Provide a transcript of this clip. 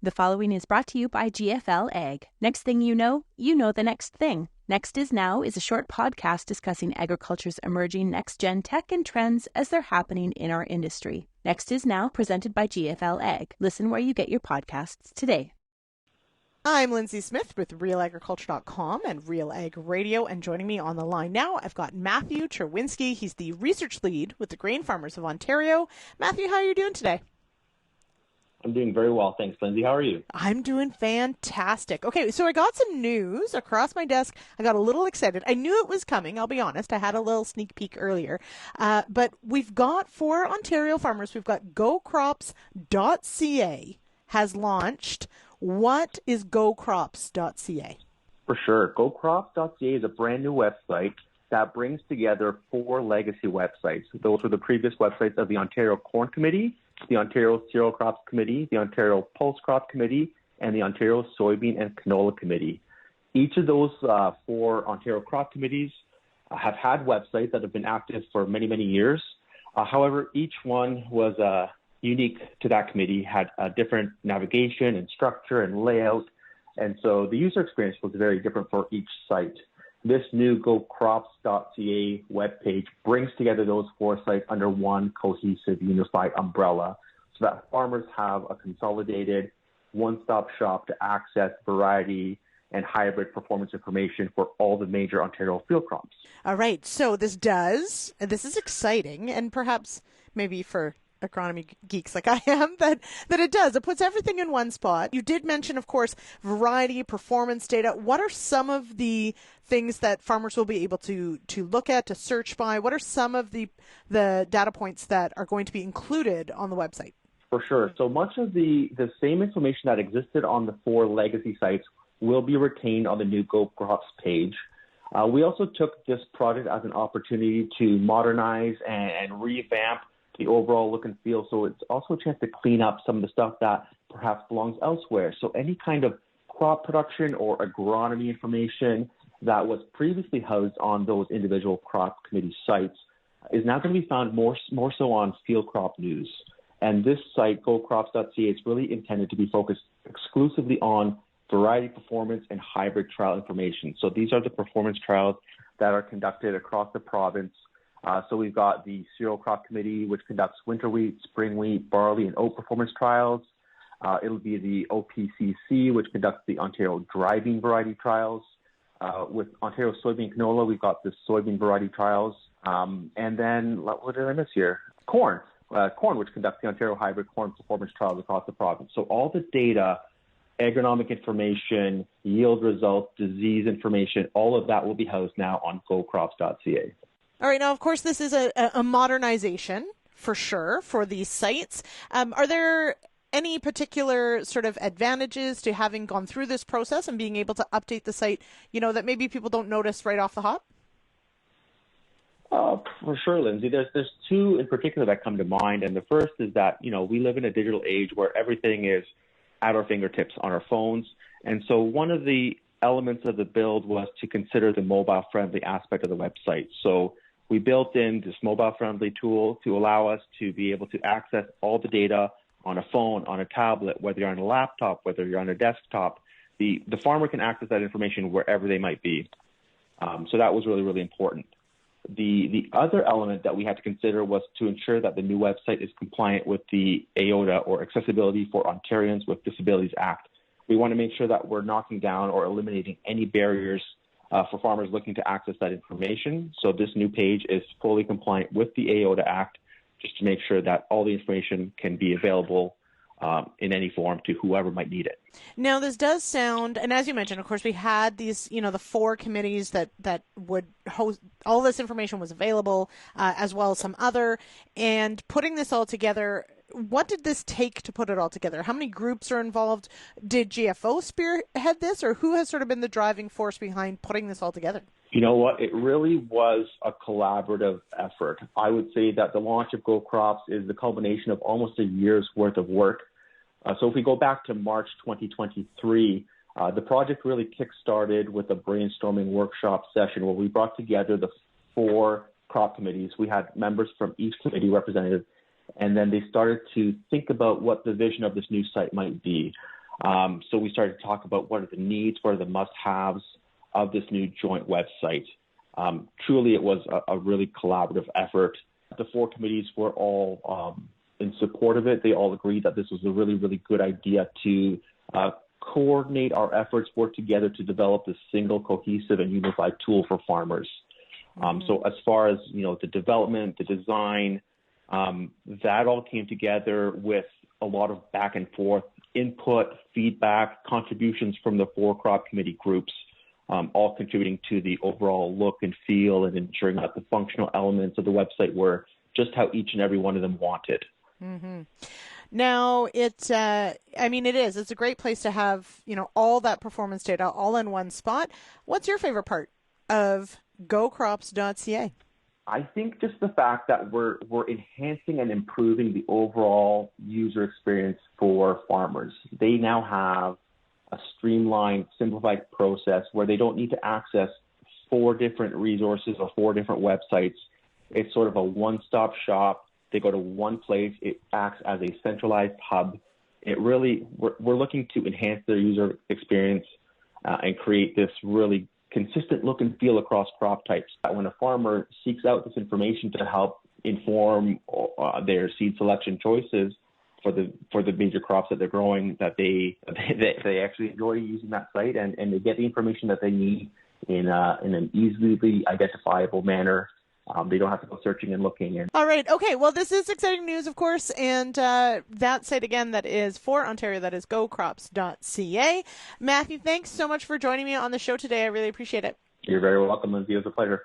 The following is brought to you by GFL Ag. Next thing you know the next thing. Next is Now is a short podcast discussing agriculture's emerging next-gen tech and trends as they're happening in our industry. Next is Now, presented by GFL Ag. Listen where you get your podcasts today. I'm Lindsay Smith with RealAgriculture.com and Real Ag Radio, and joining me on the line now, I've got Matthew Czerwinski. He's the research lead with the Grain Farmers of Ontario. Matthew, how are you doing today? I'm doing very well, thanks, Lindsay. How are you? I'm doing fantastic. Okay, so I got some news across my desk. I got a little excited. I knew it was coming, I'll be honest. I had a little sneak peek earlier. But we've got, for Ontario farmers, we've got GoCrops.ca has launched. What is GoCrops.ca? For sure. GoCrops.ca is a brand new website that brings together 4 legacy websites. Those were the previous websites of the Ontario Corn Committee, the Ontario Cereal Crops Committee, the Ontario Pulse Crop Committee, and the Ontario Soybean and Canola Committee. Each of those 4 Ontario crop committees have had websites that have been active for many, many years. However, each one was unique to that committee, had a different navigation and structure and layout, and so the user experience was very different for each site. This new GoCrops.ca webpage brings together those 4 sites under one cohesive, unified umbrella so that farmers have a consolidated one-stop shop to access variety and hybrid performance information for all the major Ontario field crops. All right, so this is exciting, and perhaps maybe for agronomy geeks like I am, that it does. It puts everything in one spot. You did mention, of course, variety, performance data. What are some of the things that farmers will be able to look at, to search by? What are some of the data points that are going to be included on the website? For sure. So much of the same information that existed on the 4 legacy sites will be retained on the new GoCrops page. We also took this project as an opportunity to modernize and revamp the overall look and feel. So it's also a chance to clean up some of the stuff that perhaps belongs elsewhere. So any kind of crop production or agronomy information that was previously housed on those individual crop committee sites is now going to be found more so on field crop news. And this site, GoCrops.ca, is really intended to be focused exclusively on variety performance and hybrid trial information. So these are the performance trials that are conducted across the province. So we've got the Cereal Crop Committee, which conducts winter wheat, spring wheat, barley, and oat performance trials. It'll be the OPCC, which conducts the Ontario dry bean variety trials. With Ontario soybean canola, we've got the soybean variety trials. And then, what did I miss here? Corn, which conducts the Ontario hybrid corn performance trials across the province. So all the data, agronomic information, yield results, disease information, all of that will be housed now on GoCrops.ca. All right. Now, of course, this is a modernization for sure for these sites. Are there any particular sort of advantages to having gone through this process and being able to update the site, that maybe people don't notice right off the hop? For sure, Lindsay. There's 2 in particular that come to mind. And the first is that, we live in a digital age where everything is at our fingertips on our phones. And so one of the elements of the build was to consider the mobile-friendly aspect of the website. So we built in this mobile-friendly tool to allow us to be able to access all the data on a phone, on a tablet, whether you're on a laptop, whether you're on a desktop. The farmer can access that information wherever they might be. So that was really, really important. The other element that we had to consider was to ensure that the new website is compliant with the AODA, or Accessibility for Ontarians with Disabilities Act. We want to make sure that we're knocking down or eliminating any barriers for farmers looking to access that information. So this new page is fully compliant with the AODA Act, just to make sure that all the information can be available in any form to whoever might need it. Now, this does sound, and as you mentioned, of course, we had these, the 4 committees that would host, all this information was available, as well as some other, and putting this all together, what did this take to put it all together? How many groups are involved? Did GFO spearhead this, or who has sort of been the driving force behind putting this all together? You know what? It really was a collaborative effort. I would say that the launch of GoCrops is the culmination of almost a year's worth of work. So if we go back to March 2023, the project really kick-started with a brainstorming workshop session where we brought together the 4 crop committees. We had members from each committee represented, and then they started to think about what the vision of this new site might be. So we started to talk about what are the needs, what are the must-haves of this new joint website. Truly, it was a really collaborative effort. The 4 committees were all in support of it. They all agreed that this was a really, really good idea to coordinate our efforts, work together to develop this single, cohesive, and unified tool for farmers. So as far as, the development, the design, that all came together with a lot of back and forth input, feedback, contributions from the 4 crop committee groups, all contributing to the overall look and feel and ensuring that the functional elements of the website were just how each and every one of them wanted. Mm-hmm. Now, it's a great place to have, all that performance data all in one spot. What's your favorite part of GoCrops.ca? I think just the fact that we're enhancing and improving the overall user experience for farmers. They now have a streamlined, simplified process where they don't need to access 4 different resources or 4 different websites. It's sort of a one-stop shop. They go to one place. It acts as a centralized hub. We're looking to enhance their user experience and create this really consistent look and feel across crop types. When a farmer seeks out this information to help inform their seed selection choices for the major crops that they're growing, that they actually enjoy using that site and they get the information that they need in an easily identifiable manner. They don't have to go searching and looking. All right. Okay. Well, this is exciting news, of course. And that site, again, that is for Ontario, that is GoCrops.ca. Matthew, thanks so much for joining me on the show today. I really appreciate it. You're very welcome, Lindsay. It was a pleasure.